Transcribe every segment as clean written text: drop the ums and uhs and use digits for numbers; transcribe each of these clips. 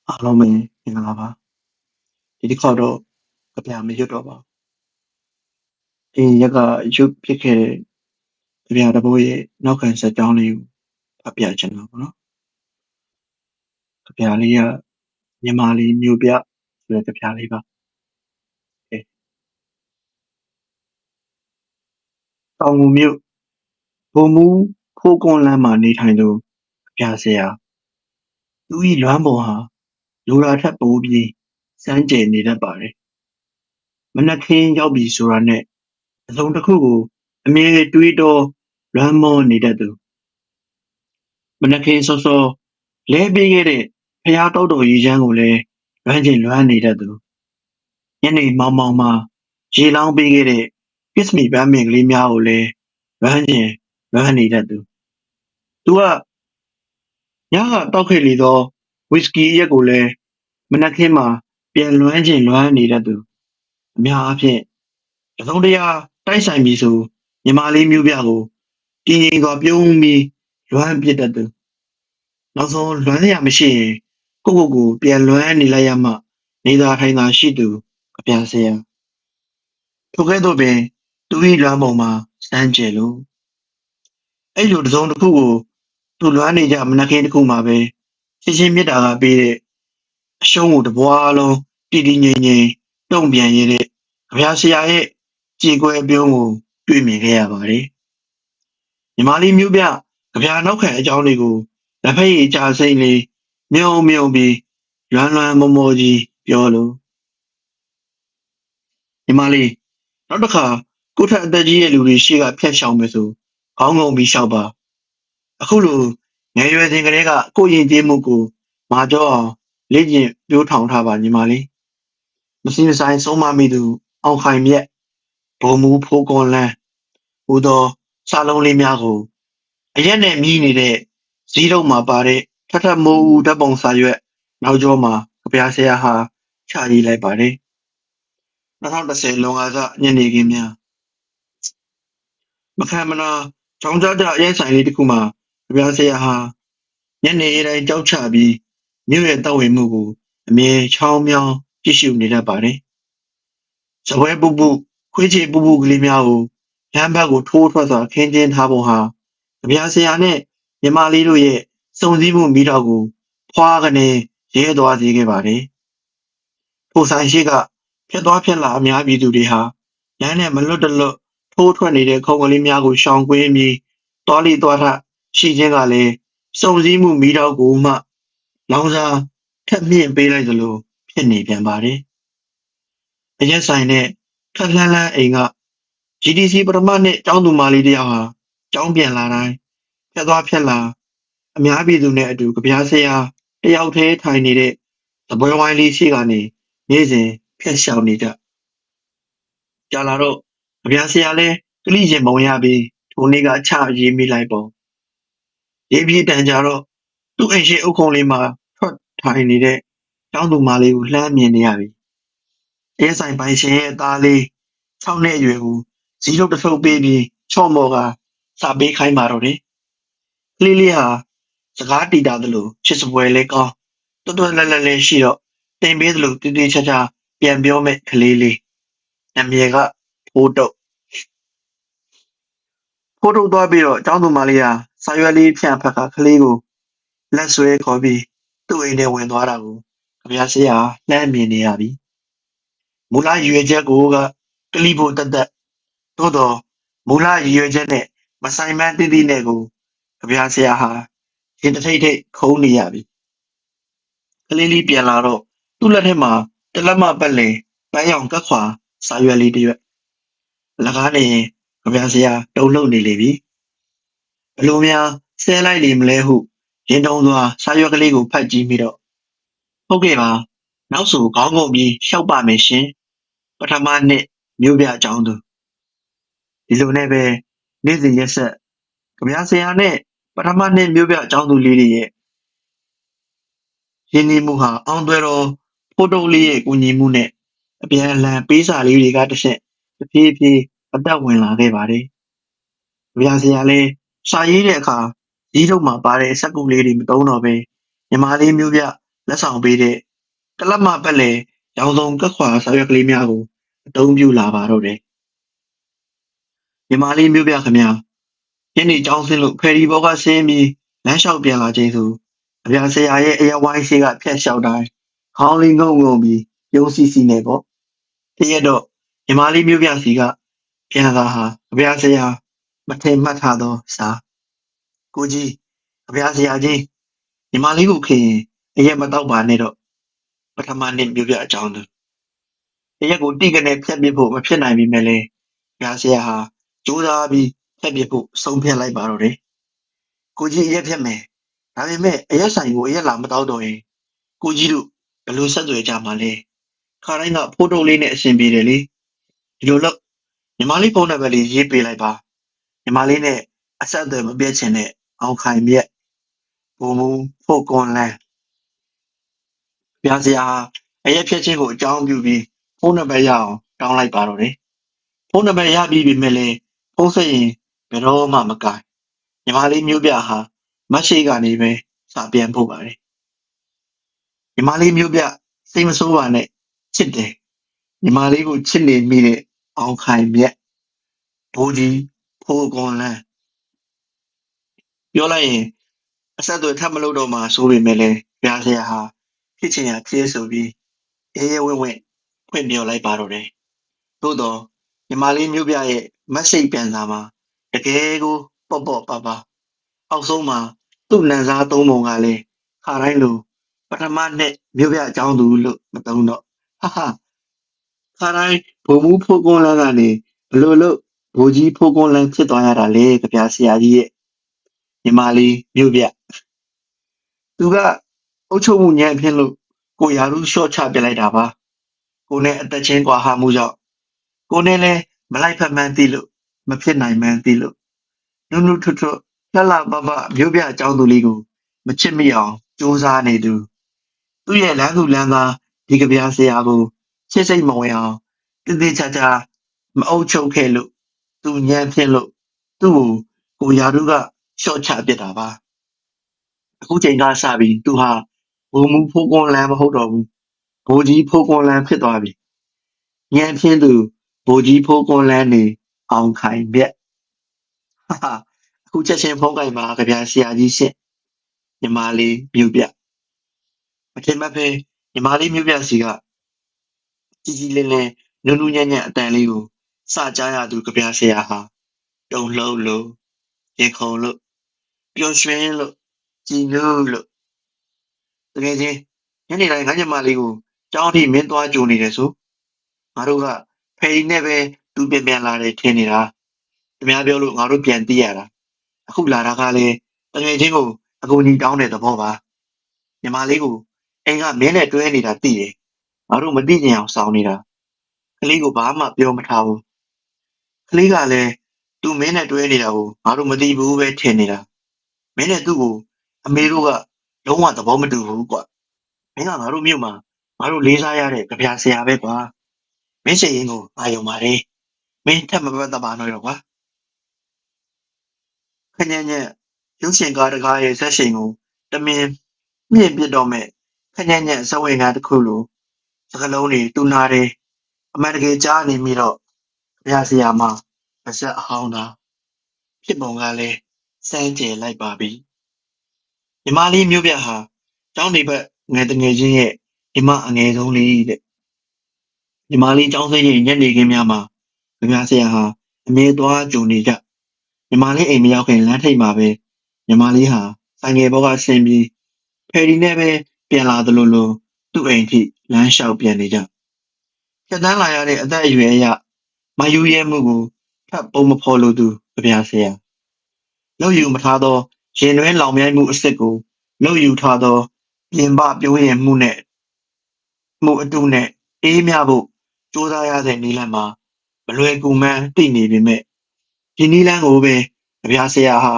အားလုံးပဲမင်္ဂလာပါဒီတစ်ခေါက်တော့ကြပြမရွတ်တော့ပါဘူးဒီရက်ကရွတ်ဖြစ်ခဲ့တဲ့ကြပြတစ်ပုဒ်ရဲ့နောက်ခံဆက်ကြောင်းလေးကိုဖတ်ပြချင်တာပေါ့နော်ကြပြလေးကမြန်မာလေးမြို့ပြဆိုတဲ့ကြပြလေးပါတောင်ငူမြို့ဘုံမူဖိုးကွန်လမ်းမှာနေထိုင်သူကြပြဆရာသူ၏လွမ်းပုံဟာလိုရာထက်ပိုပြီးစမ်းကြယ်နေတတ်ပါတယ်မနက်ခင်းရောက်ပြီဆိုတာနဲ့အစုံတစ်ခုကိုအမြဲတွေးတောလွမ်းမောနေတတ်သူမနက်ခင်းစောစောလဲပေးခဲ့တဲ့ဖျားတောက်တော်ရေချမ်းကိုလည်းလွမ်းချင်လွမ်းနေတတ်သူညနေမောင်မောင်မှာရေလောင်းပေးခဲ့တဲ့ပစ္စမီပန်းပင်ကလေးများကိုလည်းလွမ်းချင်လွမ်းနေတတ်သူသူကညကတောက်ခဲ့လေသောဝီစကီအရက်ကိုလည်းမနက်ခင်းမှာပြန်လွမ်းချင်လွမ်းနေတတ်သူအများအားဖြင့်တစ်စုံတစ်ရာတိုက်ဆိုင်ပြီဆိုညီမလေးမျိုးပြကိုတည်ငြိမ်စွာပြုံးပြီးလွမ်းပစ်တတ်သူနောက်ဆုံးလွမ်းစရာမရှိရင်ကိုပြန်လွမ်းနေလိုက်ရမှနေသာထိုင်သာရှိသူကြပြဆရာထိုကဲ့သို့ပင်သူ၏လွမ်းပုံမှာစမ်းကြယ်လို့အဲ့လိုတစ်စုံတစ်ခုကိုသူလွမ်းနေကြမနက်ခင်းတစ်ခုမှာပဲချင်းမြတ်တာကပေးတဲ့အရှုံးကိုတပွားလုံးတည်တည်ငြိမ်ငြိမ်တုံ့ပြန်ရတဲ့ကြပြဆရာရဲ့ကြေကွဲပြုံးကိုတွေ့မြင်ခဲ့ရပါတယ်ညီမလေးမျိုးပြကြပြနောက်ခံအကြောင်းတွေကိုလက်ဖက်ရည်ကြာစိမ့်လေးမြုံပြီးလွမ်းမောမောကြီးပြောလို့ညီမလေးနောက်တစ်ခါကိုထက်အသက်ကြီးရဲ့လူတွေရှေ့ကဖျက်ရှောင်မယ်ဆိုခေါင်းငုံပြီးရှောက်ပါအခုလိုငယ်ရွယ်စဉ်ကလေးကကိုရင်ကျေးမှုကိုမာကြောအောင်လေ့ကျင့်ပြိုးထောင်ထားပါညီမလေးမစင်ဆိုင်ဆုံးမမိသူအောင်ခိုင်မြက်ဘုံမူဖိုးကွန်လန်းဟူသောစာလုံးလေးများကိုအရက်နဲ့မြည်နေတဲ့ဇီးတုံမှာပါတဲ့ထထမိုးဦးဓာတ်ပုံစာရွက်နောက်ကျောမှာကြပြဆရာဟာချရေးလိုက်ပါတယ်2010လွန်ကားစညနေခင်းများမခံမနာကြောင်ကြကြအရင်ဆိုင်လေးတစ်ခုမှာကြပြဆရာဟာညနေတိုင်းကြောက်ချပြီးမြို့ရဲ့တောက်ဝင်မှုကိုအမြဲချောင်းမြောင်းကြည့်ရှုနေတတ်ပါတယ်ဇပွဲပူပူခွေးချေပူပူကလေးများကိုလမ်းဘက်ကိုထိုးထွက်စွာခင်းကျင်းထားပုံဟာကြပြဆရာနဲ့မြမလေးတို့ရဲ့စုံစည်းမှုမိတော့ကိုဖွာကနေရဲသွားစေခဲ့ပါတယ်ထိုဆိုင်ရှိကဖြတ်သွားဖြတ်လာအများပြည်သူတွေဟာလမ်းနဲ့မလွတ်တလွတ်ထိုးထွက်နေတဲ့ခုံကလေးများကိုရှောင်ကွင်းပြီးတောလီသွားထရှိခြင်းကလည်းစုံစည်းမှုမိတော့ကိုမှလောင်စာထက်မြင့်ပေးလိုက်သလိုဖြစ်နေပြန်ပါတယ်အရက်ဆိုင်နဲ့ခက်လှမ်းအိမ်က GDC ပထမနှစ်ကျောင်းသူမလေးတယောက်ဟာကျောင်းပြန်လာတိုင်းဖြတ်သွားဖြတ်လာအများပြည်သူနဲ့အတူကြပြဆရာတယောက်တည်းထိုင်နေတဲ့သပွဲဝိုင်းလေးရှိကနေနေ့စဉ်ဖျက်ရှောင်နေကြကြာလာတော့ကြပြဆရာလဲကလိရင်ပုံရပြီးထိုနေ့ကချရေးမိလိုက်ပုံရေးပြီးတန်ကြတော့သူ့အိမ်ရှိအုပ်ခုံလေးမှာထွက်ထိုင်နေတဲ့ကျောင်းသူမလေးကိုလှမ်းမြင်နေရပြီအဲဆိုင်ပိုင်ရှင်ရဲ့သားလေး6နှစ်အရွယ်ကိုဇီးထုတ်တစ်ထုပ်ပေးပြီးချော့မော်ကစာပေးခိုင်းပါတော့တယ်ကလေးလေးဟာစကားတီတာသလိုချစ်စပွဲလေးကောင်းတွတ်တွတ်လက်လက်လေးရှိတော့တင်ပေးသလိုတည်တည်ချာချာပြန်ပြောမဲ့ကလေးလေးနာမည်ကဖိုးတုတ်သွားပြီးတော့ကျောင်းသူမလေးဟာစာရွက်လေးဖြန့်ဖက်ကကလေးကိုလက်ဆွဲခေါ်ပြီးသူ့အိမ်ထဲဝင်သွားတာကိုကြပြဆရာလှမ်းမြင်နေရပြီမူလရည်ရွယ်ချက်ကိုကကလိဖို့တတ်သို့တော့မူလရည်ရွယ်ချက်နဲ့မဆိုင်မန်းတိတိနဲ့ကိုကြပြဆရာဟာရင်တထိတ်ထိတ်ခုံးနေရပြီကလေးလေးပြန်လာတော့သူ့လက်ထဲမှာတလက်မပတ်လည်ပန်းရောင်ကက်ခွာစာရွက်လေးတစ်ရွက်လကားနေရင်ကြပြဆရာတုံ့လှုပ်နေလေပြီဘလို့များဆဲလိုက်လေမလဲဟုရင်တုံစွာစာရွက်ကလေးကိုဖတ်ကြည့်ပြီးတော့ဟုတ်ကဲ့ပါနောက်ဆိုခေါင်းငုံပြီးရှောက်ပါမယ်ရှင်ပထမနှစ်မြို့ပြအကြောင်းသူဒီလိုနဲ့ပဲနေ့စဉ်ရက်ဆက်ကြပြဆရာနဲ့ပထမနှစ်မြို့ပြအကြောင်းသူလေးတွေရဲ့ရင်းနှီးမှုဟာအောင်သွဲတော်ဖိုးတုတ်လေးရဲ့ကူညီမှုနဲ့အပြန်အလှန်ပေးစာလေးတွေကတစ်ချက်တဖြည်းဖြည်းအသက်ဝင်လာခဲ့ပါတယ်ကြပြဆရာလည်းစာရေးတဲ့အခါဒီထုတ်မှာပါတဲ့စက်ကူလေးတွေမသုံးတော့ပဲညီမလေးမျိုးပြ လက်ဆောင်ပေးတဲ့တလက်မပတ်လေရောင်စုံကက်ခွာဆောင်ရွက်ကလေးများကိုအသုံးပြုလာပါတော့တယ်။ညီမလေးမျိုးပြခင်ဗျာညနေကျောင်းဆင်းလို့ဖယ်ရီဘောကဆင်းပြီးလမ်းလျှောက်ပြန်လာချိန်ဆိုအပြာဆရာရဲ့အရက်ဝိုင်းရှိကဖြတ်လျှောက်တိုင်းခေါင်းလေးငုံငုံပြီးပြုံးစီစီနေပေါ့။တရက်တော့ညီမလေးမျိုးပြစီကပြန်လာဟာအပြာဆရာမထင်မှတ်ထားသောစာကိုကြီးအပြာဆရာကြီးညီမလေးကိုခင်အရက်မတော့ပါနဲ့တော့ပထမနှစ်မျိုးပြအကြောင်းသူအရက်ကိုတိကနေဖြတ်ပစ်ဖို့မဖြစ်နိုင်ပြီမဲ့လေအပြာဆရာဟာကြိုးစားပြီးဖြတ်ပစ်ဖို့ဆုံးဖြတ်လိုက်ပါတော့တယ်ကိုကြီးအရက်ဖြတ်မယ်ဒါပေမဲ့အရက်ဆိုင်ကိုအရက်လာမတော့တော့ရင်ကိုကြီးတို့ဘယ်လိုဆက်သွယ်ကြမှာလဲခါတိုင်းကဖိုးတုံးလေးနဲ့အဆင်ပြေတယ်လေဒီလိုလို့ညီမလေးဖုန်းနံပါတ်လေးရေးပေးလိုက်ပါညီမလေးနဲ့အဆက်အသွယ်မပြတ်ချင်တဲ့အောင်ခိုင်မြက်ဘုံမူဖို့ကွန်လန်ပြာစရာအရက်ဖြတ်ချင်းကိုအကြောင်းပြုပြီးဖုန်းနံပါတ်ရအောင်တောင်းလိုက်ပါတော့တယ်ဖုန်းနံပါတ်ရပြီးပြီမဲ့လေဖုန်းဆက်ရင်ဘယ်တော့မှမကိုင်ညီမလေးမျိုးပြဟာမရှိကနေပဲစာပြန်ဖို့ပါတယ်ညီမလေးမျိုးပြစိတ်မဆိုးပါနဲ့ချစ်တယ်ညီမလေးကိုချစ်နေမိတဲ့အောင်ခိုင်မြက်ဘိုးကြီးဖိုးကွန်လန်ပြောလိုက်ရင်အဆက်အသွယ်ထပ်မလုပ်တော့မှဆိုပေမဲ့လည်းပြားစရာဟာဖြစ်ချင်ရဖြစ်ဆိုပြီးရဲရဲဝင့်ဝင့်ဖွင့်ပြောလိုက်ပါတော့တယ်။သို့တော့ညီမလေးမျိုးပြရဲ့မက်ဆေ့ပြန်စာမှာတကယ်ကိုပေါ့ပေါ့ပါပါအောက်ဆုံးမှာသူ့နန်းစားသုံးပုံကလည်းခါတိုင်းလိုပထမနှစ်မျိုးပြအကြောင်းသူလို့မသုံးတော့ဟာဟာခါတိုင်းဘုံမူဖိုးကွန်လန်းကနေဘလို့လို့ဘိုးကြီးဖိုးကွန်လန်းဖြစ်သွားရတာလေကြပြဆရာကြီးရဲ့ညီမလေးမျိုးပြသူကအုတ်ချုပ်မှုညံ့ဖြစ်လို့ကိုရာထူးလျှော့ချပစ်လိုက်တာပါကိုနဲ့အသက်ချင်းကွာဟမှုကြောင့်ကိုနဲ့လည်းမလိုက်ဖက်မှန်းသိလို့မဖြစ်နိုင်မှန်းသိလို့နုနုထွတ်ထွတ်လှလှပပမျိုးပြအကြောင်းသူလေးကိုမချစ်မိအောင်စူးစမ်းနေသူသူ့ရဲ့လမ်းသူလမ်းသားဒီကဗျာဆရာကိုချစ်စိတ်မဝင်အောင်တည်တည်ချာချာမအုပ်ချုပ်ခဲ့လို့သူညံ့ဖြစ်လို့သူ့ကိုရာထူးကလျှော့ချပစ်တာပါအခုချိန်ကစပြီးသူဟာဘုံမူဖိုးကွန်လန်းမဟုတ်တော့ဘူးဘိုးကြီးဖိုးကွန်လန်းဖြစ်သွားပြီညံ့ဖြစ်သူဘိုးကြီးဖိုးကွန်လန်းနေအောင်ခိုင်မြက်ဟာဟာအခုချက်ချင်းဖုန်းကင်မှာကြပြဆရာကြီးရှင့်ညီမလေးမြို့ပြမထင်မှတ်ဖဲညီမလေးမြို့ပြစီကကြီးကြီးလင်းလင်းနုနုညံ့ညံ့အတန်လေးကိုစကြားရသူကြပြဆရာဟာတုံလှုပ်လို့ရင်ခုန်လို့ပျော်ရွှင်လို့ကြည်နူးလို့တကယ်ချင်းညနေတိုင်းငါညီမလေးကိုကြောင်းထိမင်းသွားကြိုနေတယ်ဆိုငါတို့ကဖယ်ရီနဲ့ပဲသူပြန်လာတယ်ထင်နေတာတများပြောလို့ငါတို့ပြန်သိရတာအခုလာတာကလည်းတကယ်ချင်းကိုအကူကြီးတောင်းတဲ့သဘောပါညီမလေးကိုအိမ်ကမင်းနဲ့တွဲနေတာသိတယ်ငါတို့မသိကြအောင်စောင်းနေတာကလေးကိုဘာမှပြောမထားဘူးကလေးကလည်းသူမင်းနဲ့တွဲနေတာကိုငါတို့မသိဘူးပဲထင်နေတာမင်းနဲ့သူ့ကိုအမေတို့ကလုံးဝသဘောမတူဘူးကွမင်းကငါတို့မြို့မှာငါတို့လေးစားရတဲ့ကြပြဆရာပဲကွာမင်းစိတ်ရင်းကိုအာယုံပါတယ်မင်းထပ်မပတ်သက်ပါတော့ကွာခညံ့ညံ့ရုပ်ရှင်ကားတကားရဲ့ဇက်ရှင်ကိုတမင်မြင့်ပစ်တော့မဲ့ခညံ့ညံ့ဇဝင်ကားတစ်ခုလိုစကလုံးတွေတူနာတယ်အမှန်တကယ်ကြားနေမိတော့ကြပြဆရာမပါဇက်အဟောင်းသားဖြစ်ပုံကလည်းစမ်းကြယ်လိုက်ပါပြီညီမလေးမျိုးပြဟာကျောင်းနေဘက်ငယ်တငယ်ချင်းရဲ့ညီမအငယ်ဆုံးလေးတဲ့ညီမလေးကျောင်းစိတ်ရင်ညက်နေခင်းများမှာကြပြဆရာဟာအမြဲသွားကြုံနေကြညီမလေးအိမ်မရောက်ခင်လမ်းထိပ်မှာပဲညီမလေးဟာဆိုင်ငယ်ဘောကဆင်းပြီးဖယ်ရီနဲ့ပဲပြန်လာသလိုလိုသူ့အိမ်ထိလမ်းလျှောက်ပြန်နေကြဖြတ်တန်းလာရတဲ့အသက်အရွယ်အရမယူရဲမှုကိုထပ်ပုံမဖော်လို့သူကြပြဆရာလောက်ယူမထားသောရင်တွဲလောင်မြိုက်မှုအစ်စ်ကိုလောက်ယူထားသောပြင်ပပြိုးရင်မှုနဲ့မှုအတုနဲ့အေးမြဖို့ကြိုးစားရတဲ့နီလန်မှာမလွယ်ကူမှန်းသိနေပေမဲ့ဒီနီလန်ကိုပဲကြပြဆရာဟာ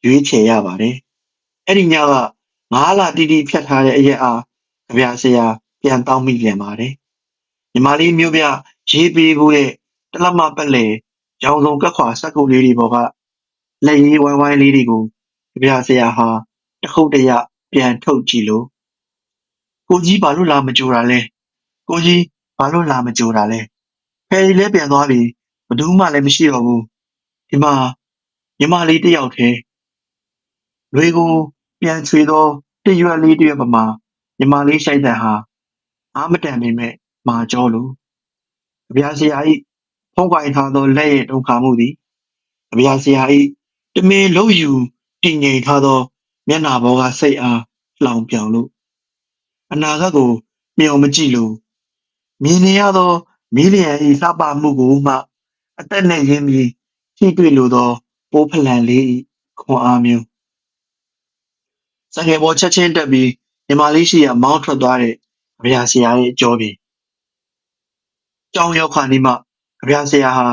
ရွေးချယ်ရပါတယ်အဲ့ဒီညက9လတီတီဖြတ်ထားတဲ့အရက်အားကြပြဆရာပြန်တောင်းမိပြန်ပါတယ်ညီမလေးမျိုးပြရေးပေးဖို့တဲ့တလမပတ်လေရောင်စုံကက်ခွာစက်ကုတ်လေးတွေပေါ်ကလက်ရေးဝိုင်းဝိုင်းလေးတွေကိုကြပြဆရာဟာတခုတ်တရပြန်ထုတ်ကြည့်လို့ ကိုကြီးဘာလို့လာမကြိုတာလဲကိုကြီးဘာလို့လာမကြိုတာလဲဖယ်ရီလဲပြန်သွားပြီဘယ်သူမှလည်းမရှိတော့ဘူးဒီမှာညီမလေးတယောက်တည်းလွေကိုပြန်ချွေသောတရွက်လေးတရွက်ပမာညီမလေးရှိုက်တဲ့ဟာအားမတန်ပေမဲ့မာကြောလိုအဗျာဆရာ၏ဖုံးကွိုင်ထားသောလက်ရဲ့တုံခါမှုသည်အဗျာဆရာ၏တမင်လုံးယူတည်ငြိမ်ထားသောမျက်နှာပေါ်ကစိတ်အားလောင်ပြောင်လို့အနာဂတ်ကိုမျှော်မကြည့်လို့မြင်နေရသောမီးလျံ၏လှပမှုကိုမှအသက်နဲ့ရင်းပြီးထိတွေ့လိုသောပိုးဖလံလေး၏ခွန်အားမျိုးစံငယ်ပေါ်ချက်ချင်းတက်ပြီးညီမလေးရှိရာမောင်းထွက်သွားတဲ့အဗျာဆရာရဲ့ကြောပြင်ကြောင်ရောက်ခါနီးမှအဗျာဆရာဟာ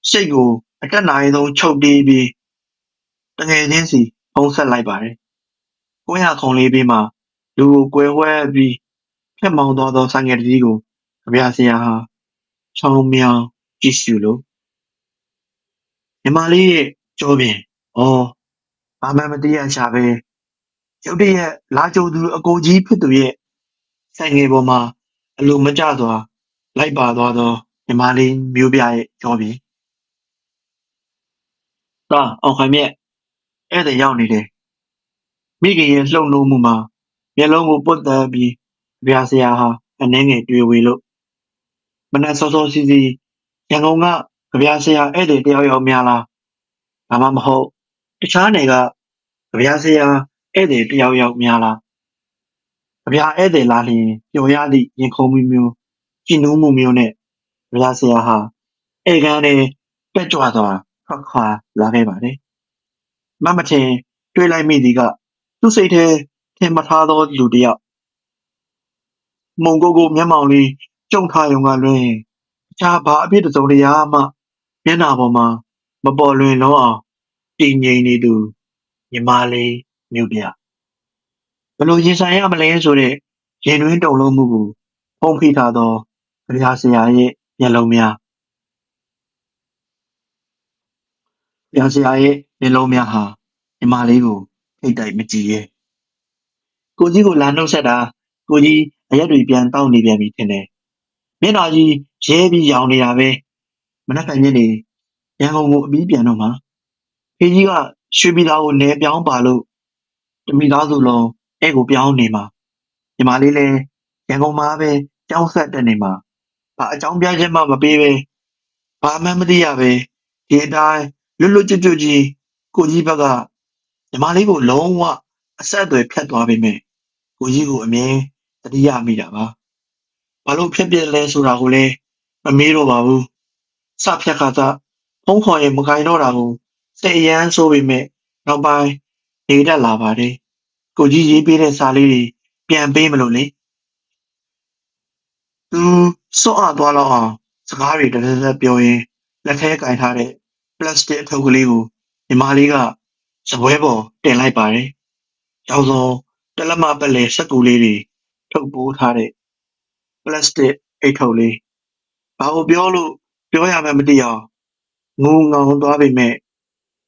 စိတ်ကိုအတက်နိုင်ဆုံးချုပ်တီးပြီးတငယ်ချင်းစီဖုံးဆက်လိုက်ပါတယ်ကိုရခုံလေးပြီးမှလူကိုကွယ်ဝဲပြီးဖြတ်မောင်းသွားသောစံငယ်တကြီးကိုအဗျာဆရာဟာချောင်းမြောင်းကြည့်ရှုလို့ညီမလေးရဲ့ကြောပြင်ဩဘာမှမသိရရှာပဲရုတ်တရက်လာကြိုသူအကိုကြီးဖြစ်သူရဲ့ဆိုင်ငယ်ပေါ်မှာအလိုမကျစွာလိုက်ပါသွားသောညီမလေးမျိုးပြရဲ့ကြောပြင်သာအောင်ခိုင်မြက်ဧည့်သည်ရောက်နေတယ်မိခင်ရဲ့လှုပ်လို့မှုမှာမျက်လုံးကိုပွတ်တက်ပြီးဗျာဆရာဟာအနှဲငယ်တွေ့ဝေလို့မနက်စောစောစီစီရန်ကုန်ကဗျာဆရာဧည့်သည်တယောက်ယောက်များလားဒါမှမဟုတ်တခြားနယ်ကဗျာဆရာဧည့်သည်တယောက်ယောက်များလားဗျာဧည့်သည်လားလျင်ပျော်ရသည့်ရင်ခုန်မှုမျိုးကြည်နူးမှုမျိုးနဲ့ဗျာဆရာဟာဧကန်းထဲတက်ကြွစွာထွက်ခွာလာခဲ့ပါတယ်မမထင်တွေ့လိုက်မိသည်ကသူ့စိတ်ထဲထင်မထားသောလူတစ်ယောက်မုံကိုမျက်မှောင်လေးကျုံထားရုံကလွင်အခြားဘာအဖြစ်တစ်စုံတစ်ရာမှမျက်နှာပေါ်မှာမပေါ်လွင်တော့အောင်တည်ငြိမ်နေသူညီမလေးမြို့ပြဘလို့ရင်ဆိုင်ရမလဲဆိုတဲ့ရင်တွင်းတုန်လှုပ်မှုကိုဖုံးဖိထားသောဗျာဆရာရဲ့မျက်လုံးများဗျာဆရာရဲ့မျက်လုံးများဟာညီမလေးကိုထိတ်တိုက်မကြည့်ရဲကိုကြီးကိုလာနှုတ်ဆက်တာကိုကြီးအရက်တွေပြန်တောက်နေပြန်ပြီထင်တယ်မျက်နှာကြီးရဲပြီးရောင်နေတာပဲမနက်ဖြန်ညနေရန်ကုန်ကိုအပြီးပြန်တော့မှာဖေကြီးကရွှေပြည်သာကိုနေပြောင်းပါလို့တမိသားစုလုံးအဲ့ကိုပြောင်းနေမှာညီမလေးလည်းရန်ကုန်မှာပဲကျောင်းဆက်တက်နေမှာဘာအကြောင်းပြချက်မှမပေးပဲဘာမှမသိရပဲဒီအတိုင်းလွတ်လွတ်ကျွတ်ကျွတ်ကြီးကိုကြီးဘက်ကညီမလေးကိုလုံးဝအဆက်အသွယ်ဖြတ်သွားပေမဲ့ကိုကြီးကိုအမြဲတတိယမိတာပါဘာလို့ဖြတ်ပြက်လဲဆိုတာကိုလည်းမမေးတော့ပါဘူးစဖြတ်ခါစားဖုံးခေါ်ရင်မကင်တော့တာကိုစိတ်အရန်ဆိုးပေမဲ့နောက်ပိုင်းနေတတ်လာပါတယ်ကိုကြီးရေးပေးတဲ့စာလေးတွေပြန်ပေးမလို့လေသူစွန့်အားသွားတော့အောင်စကားတွေတရစပြောရင်းလက်ထဲကင်ထားတဲ့ပလတ်စတစ်အထုပ်ကလေးကိုညီမလေးကစပွဲပေါ်တင်လိုက်ပါတယ်။ရောင်စုံတလက်မပတ်လေစက်ကူလေးတွေထုတ်ပိုးထားတဲ့ပလတ်စတစ်အိတ်ထုပ်လေးဘာကိုပြောလို့ပြောရမှန်းမသိအောင်ငိုငေါင်သွားပေမဲ့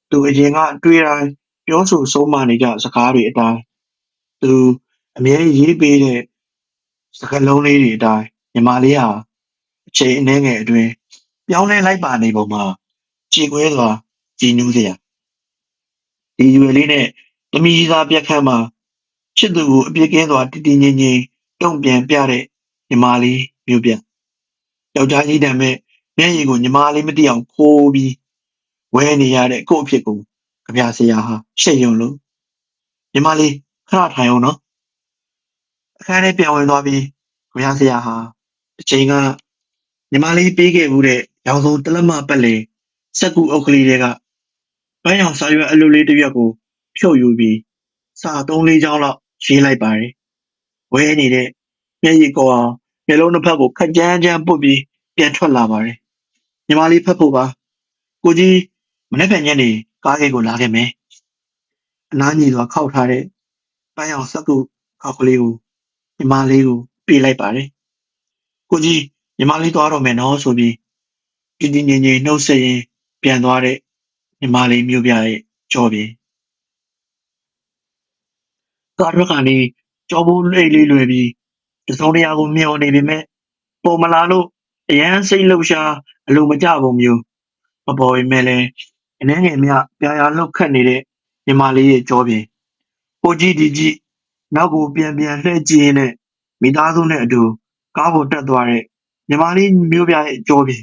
သူအရင်ကတွေးတိုင်းပြောဆိုဆုံးမနေကြစကားတွေအတိုင်းသူအမြဲရေးပေးတဲ့စကားလုံးလေးတွေအတိုင်းညီမလေးဟာအချိန်အနည်းငယ်အတွင်းပြောင်းလဲလိုက်ပါနေပုံမှာကြေကွဲစွာကြည်နူးစရာဒီရွယ်လေးနဲ့သမီးသားပြက်ခတ်မှာချစ်သူကိုအပြစ်ကင်းစွာတည်တည်ငြိမ်ငြိမ်တုံ့ပြန်ပြတဲ့ညီမလေးမျိုးပြယောက်ျားကြီးတံမဲ့မျက်ရည်ကိုညီမလေးမသိအောင်ခိုးပြီးဝဲနေရတဲ့ကို့အဖြစ်ကိုကြပြဆရာဟာရှက်ယွံလို့ညီမလေးခဏထိုင်အောင်နော်အခန်းထဲပြန်ဝင်သွားပြီးကြပြဆရာဟာတစ်ချိန်ကညီမလေးပေးခဲ့မှုတဲ့ရောင်စုံတလက်မပတ်လေစက်ကူအုပ်ကလေးတွေကပန်းရောင်စာရွက်အလိုလေးတစ်ရွက်ကိုဖြုတ်ယူပြီးစာ3-4ချောင်းလောက်ရေးလိုက်ပါတယ်ဝဲနေတဲ့မျက်ရည်ကောအောင်မျက်လုံးတစ်ဖက်ကိုခက်ကြမ်းကြမ်းပုတ်ပြီးပြန်ထွက်လာပါတယ်ညီမလေးဖတ်ဖို့ပါကိုကြီးမနေ့ကညနေကားဂိတ်ကိုလာခဲ့မယ်အနားညီစွာခောက်ထားတဲ့ပန်းရောင်စက်ကူခောက်ကလေးကိုညီမလေးကိုပေးလိုက်ပါတယ်ကိုကြီးညီမလေးသွားတော့မယ်နော်ဆိုပြီးတည်တည်ငြိမ်ငြိမ်နှုတ်ဆက်ရင်းပြန်သွားတဲ့ညီမလေးမျိုးပြရဲ့ကြောပြင်ကားထွက်ကနေကြောပိုးလိမ့်လေးလွယ်ပြီး စုံတရာကိုမျှော်နေပေမဲ့ပေါ်မလာလို့အရန်စိတ်လှုပ်ရှားအလိုမကျပုံမျိုးမပေါ်ပေမဲ့လည်းအနေငယ်မြပြာလှုပ်ခတ်နေတဲ့ညီမလေးရဲ့ကြောပြင်ကိုကြည့်ဒီကြည့်နောက်ကိုပြန်လှည့်ကြည့်ရင်းနဲ့မိသားစုနဲ့အတူကားပေါ်တက်သွားတဲ့ညီမလေးမျိုးပြရဲ့ကြောပြင်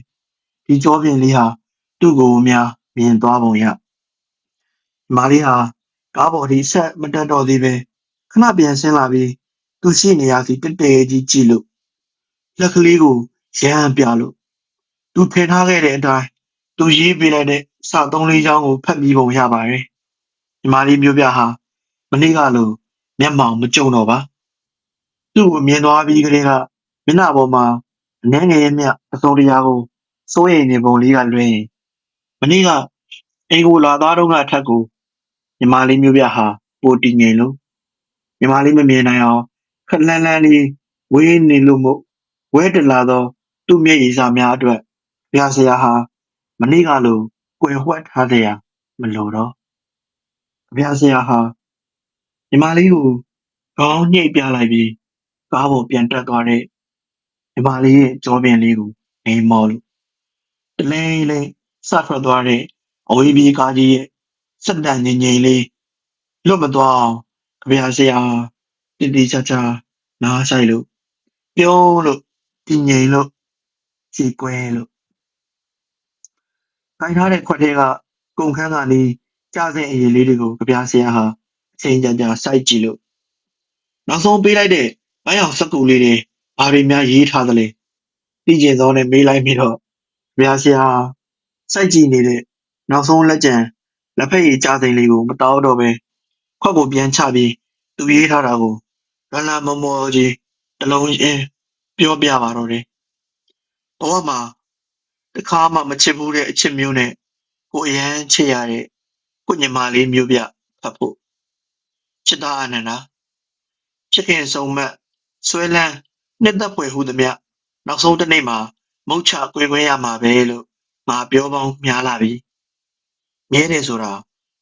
ဒီကြောပြင်လေးဟာသူ့ကိုများမြင်သွားပုံရညီမလေးဟာကားပေါ်ဒီဆက်မတက်တော့သေးပဲခဏပြန်ဆင်းလာပြီးသူရှိနေရစီတက်ကြီးကြည့်လို့လက်ကလေးကိုရမ်းပြလို့သူထင်ထားခဲ့တဲ့အတိုင်းသူရေးပေးလိုက်တဲ့စာ3-4ချောင်းကိုဖတ်ပြီးပုံရပါတယ်ညီမလေးမျိုးပြဟာမနေ့ကလိုမျက်မှောင်မကြုံတော့ပါသူ့ကိုမြင်သွားပြီးကလေးကမျက်နှာပေါ်မှာအနေငယ်ရဲ့မြအစုံတရာကိုစိုးရိမ်နေပုံလေးကလွှဲရင်မနေ့ကအိမ်ကိုလာသားတော့ကအထက်ကိုညီမလေးမျိုးပြဟာပိုတည်ငြိမ်လို့ညီမလေးမမြင်နိုင်အောင်ခက်လန်းလေးဝေးနေလို့မို့ဝဲတလာသောသူ့မျက်ရည်စာများအတွက်ပြဆရာဟာမနေ့ကလိုကွယ်ဝှက်ထားတဲ့မလိုတော့ပြဆရာဟာညီမလေးကိုခေါင်းညှိပြလိုက်ပြီးကားပေါ်ပြန်တက်သွားတဲ့ညီမလေးရဲ့ကြောပြင်လေးကိုနေမော်လို့တလိမ့်လိမ့်စထွက်သွားတဲ့အဝေးပြေးကားကြီးရဲ့စက်တန်ငြိမ်လေးလွတ်မသွားအောင်ကြပြဆရာတိချာနားဆိုင်လို့ပြုံးလို့တည်ငြိမ်လို့ခြေကွဲလို့ခိုင်းထားတဲ့ခွက်ထဲကကုန်ခန်းကနေကြားစင်အရေးလေးတွေကိုကြပြဆရာဟာအချိန်ကြာစိုက်ကြည့်လို့နောက်ဆုံးပေးလိုက်တဲ့ဘိုင်းအောင်စက်ကူလေးတွေဘာတွေများရေးထားသလဲသိကျင်သောနဲ့မေးလိုက်ပြီးတော့ကြပြဆရာစိုက်ကြည့်နေတဲ့နောက်ဆုံးလက်ကျန်လက်ဖက်ရည်ကြားစင်လေးကိုမတောက်တော့ပဲခွက်ကိုပြန်ချပြီးသူရေးထားတာကိုလာမောကြီးတလုံးချင်းပြောပြပါတော့တယ်ဘဝမှာတခါမှမချစ်ဘူးတဲ့အချစ်မျိုးနဲ့ကိုအရန်ချစ်ရတဲ့ကိုညီမလေးမျိုးပြဖတ်ဖို့ချစ်တာအနန္ဒာချစ်ခင်ဆုံးမဆွဲလန်းနှစ်သက်ဖွယ်ဟုသမျှနောက်ဆုံးတစ်နေ့မှာမုတ်ချကွယ်ရမှာပဲလို့ငါပြောပေါင်းများလာပြီမြဲတယ်ဆိုတာ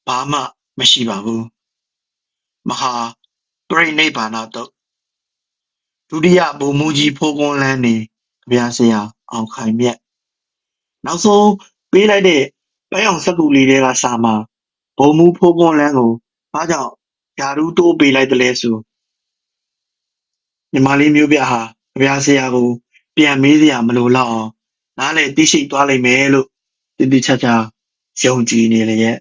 ဘာမှမရှိပါဘူးမဟာပရိနိဗ္ဗာန်တော့ဒုတိယဘုံမူကြီးဖိုးကွန်လန်းနေကြပြဆရာအောင်ခိုင်မြတ်နောက်ဆုံးပေးလိုက်တဲ့ပန်းအောင်စက်ကူလေးတွေကစာမှာဘုံမူဖိုးကွန်လန်းကိုဘာကြောင့်ယာရူးတိုးပေးလိုက်တယ်လဲဆိုညီမလေးမျိုးပြဟာကြပြဆရာကိုပြန်မေးစရာမလိုတော့အောင်နားလေသိရှိသွားလိမ့်မယ်လို့တိတိကျကျယုံကြည်နေလေရဲ့